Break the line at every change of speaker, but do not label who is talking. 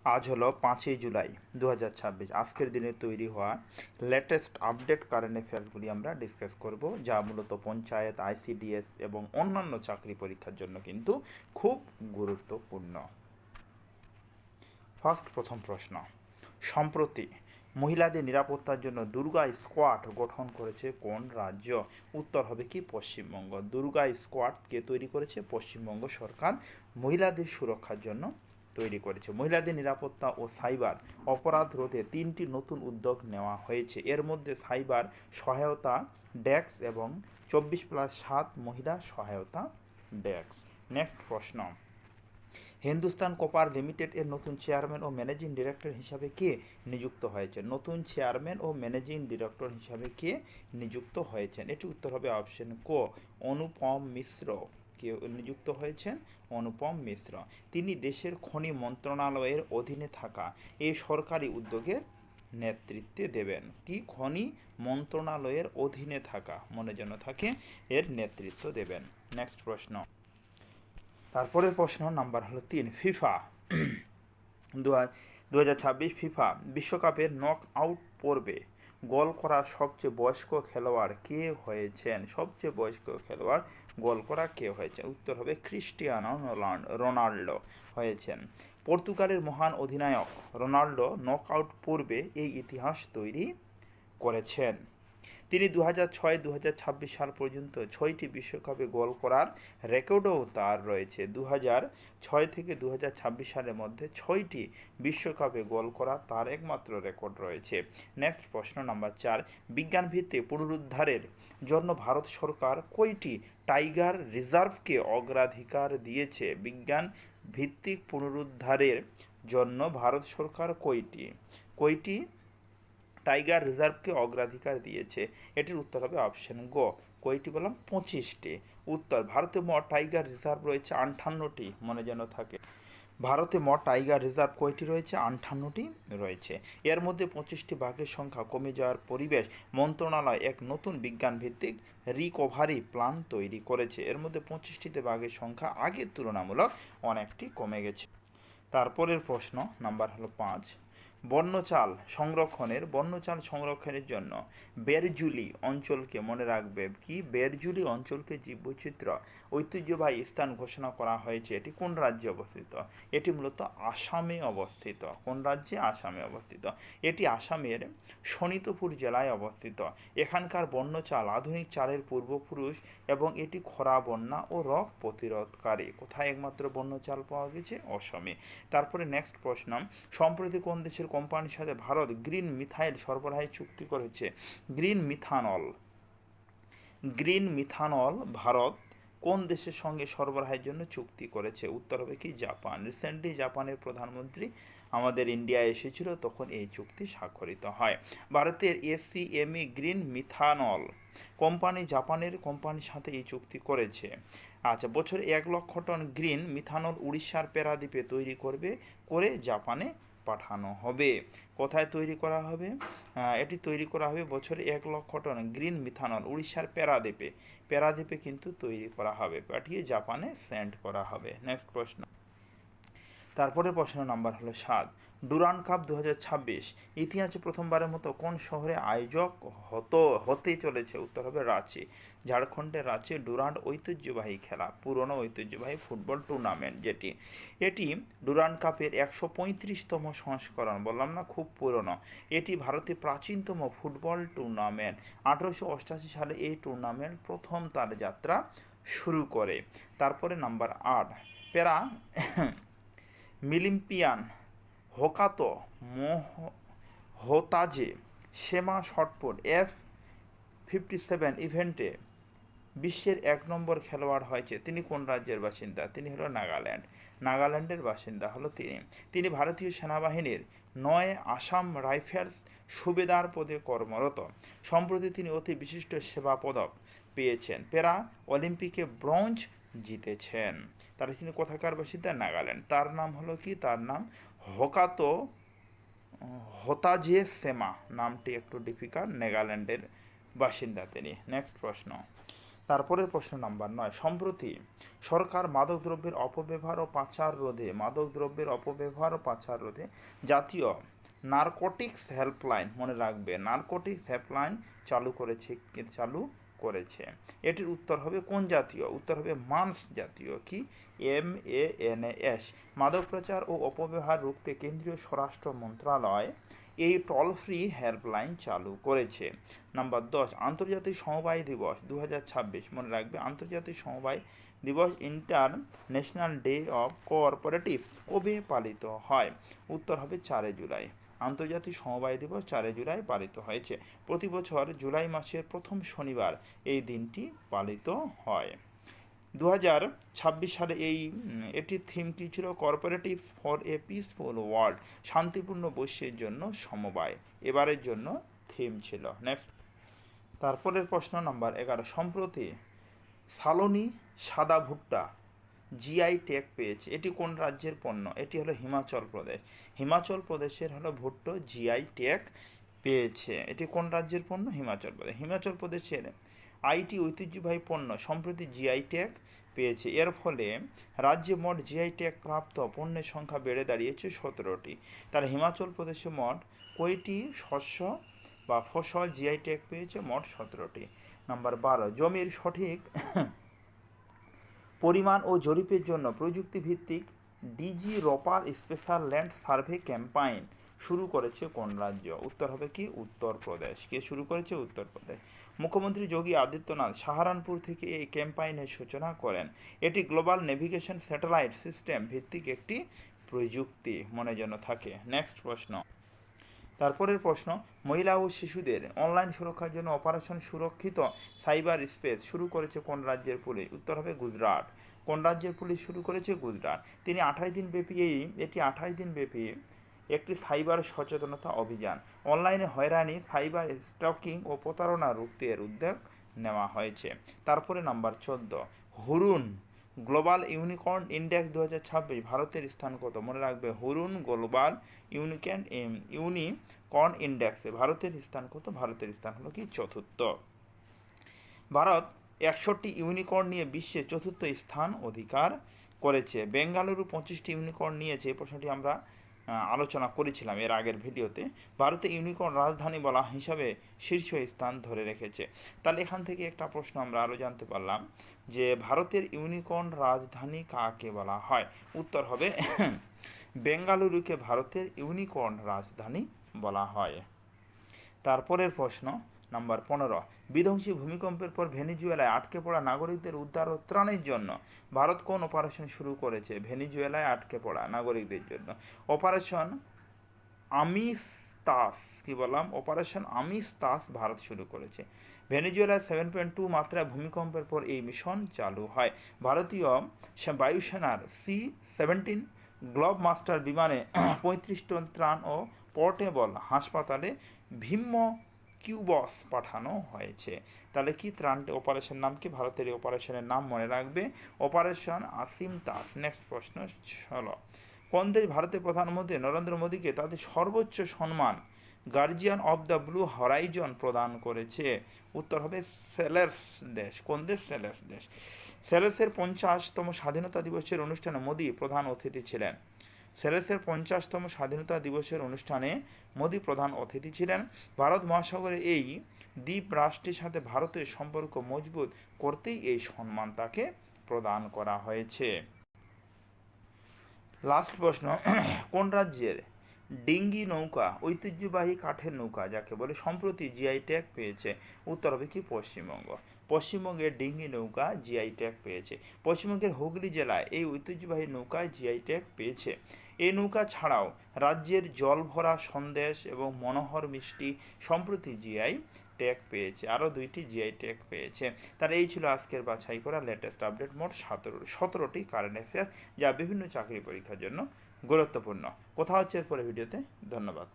আজ হলো 5ই জুলাই 2026। আজকের দিনে তৈরি হওয়া লেটেস্ট আপডেট কারেন্ট অ্যাফেয়ার্সগুলি আমরা ডিসকাস করব, যা মূলত পঞ্চায়েত, আইসিডিএস এবং অন্যান্য চাকরি পরীক্ষার জন্য কিন্তু খুব গুরুত্বপূর্ণ। প্রথম প্রশ্ন, সম্প্রতি মহিলাদের নিরাপত্তার জন্য দুর্গা স্কোয়াড গঠন করেছে কোন রাজ্য? উত্তর হবে কি পশ্চিমবঙ্গ। দুর্গা স্কোয়াডকে তৈরি করেছে পশ্চিমবঙ্গ সরকার, মহিলাদের সুরক্ষার জন্য তৈরি করেছে। মহিলাদের নিরাপত্তা ও সাইবার অপরাধ রোধে 3টি নতুন উদ্যোগ নেওয়া হয়েছে। এর মধ্যে সাইবার সহায়তা ডেস্ক এবং 24+7 মহিলা সহায়তা ডেস্ক। নেক্সট প্রশ্ন, হিন্দুস্তান কপার লিমিটেড এর নতুন চেয়ারম্যান ও ম্যানেজিং ডিরেক্টর হিসাবে কে নিযুক্ত হয়েছেন? নতুন চেয়ারম্যান ও ম্যানেজিং ডিরেক্টর হিসাবে কে নিযুক্ত হয়েছেন? এটি উত্তর হবে অপশন ক, অনুপম মিশ্র। কে নিযুক্ত হয়েছেন? অনুপম মিশ্র। তিনি দেশের খনি মন্ত্রণালয়ের অধীনে থাকা এই সরকারি উদ্যোগের নেতৃত্বে দেবেন। কি খনি মন্ত্রণালয়ের অধীনে থাকা, মনে যেন থাকে, এর নেতৃত্ব দেবেন। নেক্সট প্রশ্ন, তারপরের প্রশ্ন নাম্বার হলো 3। ফিফা 2026 ফিফা বিশ্বকাপের নক আউট পর্বে গোল করা সবচেয়ে বয়স্ক খেলোয়াড় কে হয়েছেন? সবচেয়ে বয়স্ক খেলোয়াড় গোল করা কে হয়েছেন? উত্তর হবে ক্রিস্টিয়ানো রোনাল্ডো হয়েছেন। পর্তুগালের মহান অধিনায়ক রোনাল্ডো নক আউট পর্বে এই ইতিহাস তৈরি করেছেন। তিনি 2006-2026 সাল পর্যন্ত 6টি বিশ্বকাপে গোল করার রেকর্ডও তার রয়েছে। 2006 থেকে 2026 সালের মধ্যে 6টি বিশ্বকাপে গোল করা তার একমাত্র রেকর্ড রয়েছে। নেক্সট প্রশ্ন নাম্বার 4, বিজ্ঞানভিত্তিক পুনরুদ্ধারের জন্য ভারত সরকার কয়টি টাইগার রিজার্ভকে অগ্রাধিকার দিয়েছে? বিজ্ঞান ভিত্তিক পুনরুদ্ধারের জন্য ভারত সরকার কয়টি টাইগার রিজার্ভকে অগ্রাধিকার দিয়েছে? এটির উত্তর হবে অপশন গ, কয়টি বললাম? 25টি। উত্তর, ভারতে মোট টাইগার রিজার্ভ রয়েছে 58টি, মনে যেন থাকে। ভারতে মোট টাইগার রিজার্ভ কয়টি রয়েছে? 58টি রয়েছে। এর মধ্যে 25টি বাঘের সংখ্যা কমে যাওয়ার পরিবেশ মন্ত্রণালয় এক নতুন বিজ্ঞানভিত্তিক রিকভারি প্ল্যান তৈরি করেছে। এর মধ্যে 25টিতে বাঘের সংখ্যা আগের তুলনামূলক অনেকটি কমে গেছে। তারপরের প্রশ্ন নাম্বার হলো 5, বন্যচাল সংরক্ষণের জন্য বেরজুলি অঞ্চলকে, মনে রাখবে কি, বেরজুলি অঞ্চলকে জীববৈচিত্র্য ঐতিহ্যবাহী স্থান ঘোষণা করা হয়েছে। এটি কোন রাজ্যে অবস্থিত? এটি মূলত আসামে অবস্থিত। কোন রাজ্যে? আসামে অবস্থিত। এটি আসামের শোণিতপুর জেলায় অবস্থিত। এখানকার বন্যচাল আধুনিক চালের পূর্বপুরুষ এবং এটি খরা, বন্যা ও রোগ প্রতিরোধকারী। কোথায় একমাত্র বন্যচাল পাওয়া গেছে? অসমে। তারপরে নেক্সট প্রশ্ন, সম্প্রতি কোন দেশের কোম্পানির সাথে ভারত গ্রিন মিথাইল সরবরাহের চুক্তি করেছে? গ্রিন মিথানল ভারত কোন দেশের সঙ্গে সরবরাহের জন্য চুক্তি করেছে? উত্তর হবে কি জাপান। রিসেন্টলি জাপানের প্রধানমন্ত্রী আমাদের ইন্ডিয়া এসেছিল, তখন এই চুক্তি স্বাক্ষরিত হয়। ভারতের এসিএমই গ্রিন মিথানল জাপানের কোম্পানির সাথে এই চুক্তি করেছে। আচ্ছা, বছরে 1 লক্ষ টন গ্রিন মিথানল উড়িষ্যার প্যারাদ্বীপে তৈরি করে জাপানে পাঠানো হবে। কোথায় তৈরি করা হবে? এটি তৈরি করা হবে বছরে 1 লক্ষ টন গ্রিন মিথানল উড়িষ্যার প্যারাদ্বীপে কিন্তু তৈরি করা হবে, পাঠিয়ে জাপানে সেন্ড করা হবে। নেক্সট প্রশ্ন, তারপরের প্রশ্ন নাম্বার হলো 7, ডুরান্ড কাপ 2026 ইতিহাসে প্রথমবারের মতো কোন শহরে আয়োজক হতে চলেছে? উত্তর হবে রাঁচি। ঝাড়খণ্ডের রাঁচি ডুরান্ড ঐতিহ্যবাহী খেলা, পুরনো ঐতিহ্যবাহী ফুটবল টুর্নামেন্ট এটি ডুরান্ড কাপের 135তম সংস্করণ, বললাম না খুব পুরনো। এটি ভারতের প্রাচীনতম ফুটবল টুর্নামেন্ট। 1888 সালে এই টুর্নামেন্ট প্রথম তার যাত্রা শুরু করে। তারপরে নাম্বার 8, প্যারা মিলিম্পিয়ান হোকাতো হোতাজে সেমা শটপুট F57 ইভেন্টে বিশ্বের 1 নম্বর খেলোয়াড় হয়েছে। তিনি কোন রাজ্যের বাসিন্দা? তিনি হলো নাগাল্যান্ডের বাসিন্দা হলো তিনি ভারতীয় সেনাবাহিনীর 9 আসাম রাইফেলস সুবেদার পদে কর্মরত। সম্প্রতি তিনি অতি বিশিষ্ট সেবা পদক পেয়েছেন। প্যারা অলিম্পিকে ব্রোঞ্জ জিতেছেন। তাহলে তিনি কোথাকার বাসিন্দা? নাগাল্যান্ড। তার নাম হলো কি? তার নাম হোকাতো হোতাজে সেমা, নামটি একটু ডিফিকাল্ট, নাগাল্যান্ডের বাসিন্দা তিনি। নেক্সট প্রশ্ন, তারপরের প্রশ্ন নাম্বার 9, সম্প্রতি সরকার মাদকদ্রব্যের অপব্যবহার ও পাচার রোধে জাতীয় নারকোটিক্স হেল্পলাইন, মনে রাখবে নারকোটিক্স হেল্পলাইন চালু করেছে। এটির উত্তর হবে কোন জাতীয়? উত্তর হবে মানস জাতীয়, কি MANS। মাদক পাচার ও অপব্যবহার রুখতে কেন্দ্রীয় স্বরাষ্ট্র মন্ত্রণালয় এই টোল ফ্রি হেল্পলাইন চালু করেছে। নাম্বার 10, আন্তর্জাতিক সমবায় দিবস 2026, মনে রাখবে আন্তর্জাতিক সমবায় দিবস ইন্টারন্যাশনাল ডে অফ কোঅপারেটিভস কবে পালিত হয়? উত্তর হবে 4 জুলাই। আন্তর্জাতিক সমবায় দিবস 4 জুলাই পালিত হয়েছে। প্রতি বছর জুলাই মাসের প্রথম শনিবার এই দিনটি পালিত হয়। 2026 সালে এটির থিম কী ছিল? Cooperative for a peaceful world, শান্তিপূর্ণ বৈশ্বের জন্য সমবায় এবারের জন্য থিম ছিল। নেক্সট, তারপরের প্রশ্ন নাম্বার 11, সম্প্রতি সালোনি সাদা ভুট্টা জিআই ট্যাগ পেয়েছে, এটি কোন রাজ্যের পণ্য? এটি হলো হিমাচল প্রদেশ। হিমাচল প্রদেশের হলো ভুট্টো জিআই ট্যাগ পেয়েছে। এটি কোন রাজ্যের পণ্য? হিমাচল প্রদেশ। হিমাচল প্রদেশের আইটি ঐতিহ্যবাহী পণ্য সম্প্রতি জিআই ট্যাগ পেয়েছে। এর ফলে রাজ্যে মোট জিআই ট্যাগ প্রাপ্ত পণ্যের সংখ্যা বেড়ে দাঁড়িয়েছে 17টি। তাহলে হিমাচল প্রদেশে মোট কয়টি শস্য বা ফসল জিআই ট্যাগ পেয়েছে? মোট 17টি। নাম্বার 12, জমির সঠিক পরিমাণ ও জরিপের জন্য প্রযুক্তিভিত্তিক DG রপার special land survey campaign শুরু করেছে কোন রাজ্য? উত্তর হবে কি? উত্তরপ্রদেশ। কে শুরু করেছে? উত্তরপ্রদেশ। মুখ্যমন্ত্রী যোগী আদিত্যনাথ সাহারানপুর থেকে এই ক্যাম্পাইনের সূচনা করেন। এটি গ্লোবাল নেভিগেশন স্যাটেলাইট সিস্টেম ভিত্তিক একটি প্রযুক্তি, মনে যেন থাকে। নেক্সট প্রশ্ন, তারপরের প্রশ্ন, মহিলা ও শিশুদের অনলাইন সুরক্ষার জন্য অপারেশন সুরক্ষিত সাইবার স্পেস শুরু করেছে কোন রাজ্যের পুলিশ? উত্তর হবে গুজরাট। কোন রাজ্যের পুলিশ শুরু করেছে? গুজরাট। এটি 28 দিন ব্যাপী একটি সাইবার সচেতনতা অভিযান। অনলাইনে হয়রানি, সাইবার স্টকিং ও প্রতারণা রুখতে এর উদ্যোগ নেওয়া হয়েছে। তারপরে number 14, Hurun global unicorn index 2026 ভারতের স্থান কত? মনে রাখবে হুরুন গ্লোবাল ইউনিকর্ন ইন্ডেক্সে ভারতের স্থান কত? ভারতের স্থান হলো কি? চতুর্থ। ভারত 61টি ইউনিকর্ন নিয়ে বিশ্বে চতুর্থ স্থান অধিকার করেছে। বেঙ্গালুরু 25টি ইউনিকর্ন নিয়েছে। এই প্রশ্নটি আমরা আলোচনা করেছিলাম এর আগের ভিডিওতে। ভারতে ইউনিকর্ন রাজধানী বলা হিসাবে শীর্ষ স্থান ধরে রেখেছে। তাহলে এখান থেকে একটা প্রশ্ন আমরা আরও জানতে পারলাম যে ভারতের ইউনিকর্ন রাজধানী কাকে বলা হয়? উত্তর হবে বেঙ্গালুরুকে ভারতের ইউনিকর্ন রাজধানী বলা হয়। তারপরের প্রশ্ন নাম্বার 15, বিধ্বংসী ভূমিকম্পের পর ভেনেজুয়েলায় আটকে পড়া নাগরিকদের উদ্ধার ও ত্রাণের জন্য ভারত কোন অপারেশন শুরু করেছে? ভেনেজুয়েলায় আটকে পড়া নাগরিকদের জন্য অপারেশন আমিস্তাস, কি বললাম? অপারেশন আমিস্তাস ভারত শুরু করেছে। ভেনেজুয়েলায় 7.2 মাত্রায় ভূমিকম্পের পর এই মিশন চালু হয়। ভারতীয় বায়ুসেনার C-17 গ্লোব মাস্টার বিমানে 35 টন ত্রাণ ও পোর্টেবল হাসপাতালে ভীম্য কিউবস পাঠানো হয়েছে। তাহলে কি ত্রাণ অপারেশন নাম কি? ভারতের এই অপারেশনের নাম মনে রাখবে অপারেশন আমিস্তাস। নেক্সট প্রশ্ন হলো, কোন দেশ ভারতের প্রধানমন্ত্রী নরেন্দ্র মোদীকে তাদের সর্বোচ্চ সম্মান guardian of the blue Horizon প্রদান করেছে? উত্তর হবে সেলেস দেশ। কোন দেশ? সেলেস দেশ। সেলেসের 50তম স্বাধীনতা দিবসের অনুষ্ঠানে মোদী প্রধান অতিথি ছিলেন। সেলেসের 50তম স্বাধীনতা দিবসের অনুষ্ঠানে মোদী প্রধান অতিথি ছিলেন। ভারত মহাসাগরে এই দ্বীপ রাষ্ট্রের সাথে ভারতের সম্পর্ক মজবুত করতেই এই সম্মান তাকে প্রদান করা হয়েছে। লাস্ট প্রশ্ন, কোন রাজ্যের ডিঙ্গি নৌকা ঐতিহ্যবাহী কাঠের নৌকা যাকে বলে সম্প্রতি জিআই ট্যাগ পেয়েছে? উত্তর হবে কি? পশ্চিমবঙ্গ। পশ্চিমবঙ্গের ডিঙ্গি নৌকা জিআই ট্যাগ পেয়েছে। পশ্চিমবঙ্গের হুগলি জেলায় এই ঐতিহ্যবাহী নৌকায় জিআই ট্যাগ পেয়েছে। এই নৌকা ছাড়াও রাজ্যের জলভরা সন্দেশ এবং মনোহর মিষ্টি সম্প্রতি জিআই ট্যাগ পেয়েছে। আরও 2টি জিআই ট্যাগ পেয়েছে। তার এই ছিল আজকের বাছাই করা লেটেস্ট আপডেট, মোট 17টি কারেন্ট অ্যাফেয়ার যা বিভিন্ন চাকরি পরীক্ষার জন্য গুরুত্বপূর্ণ। কোথাও হচ্ছে এরপরে ভিডিওতে। ধন্যবাদ।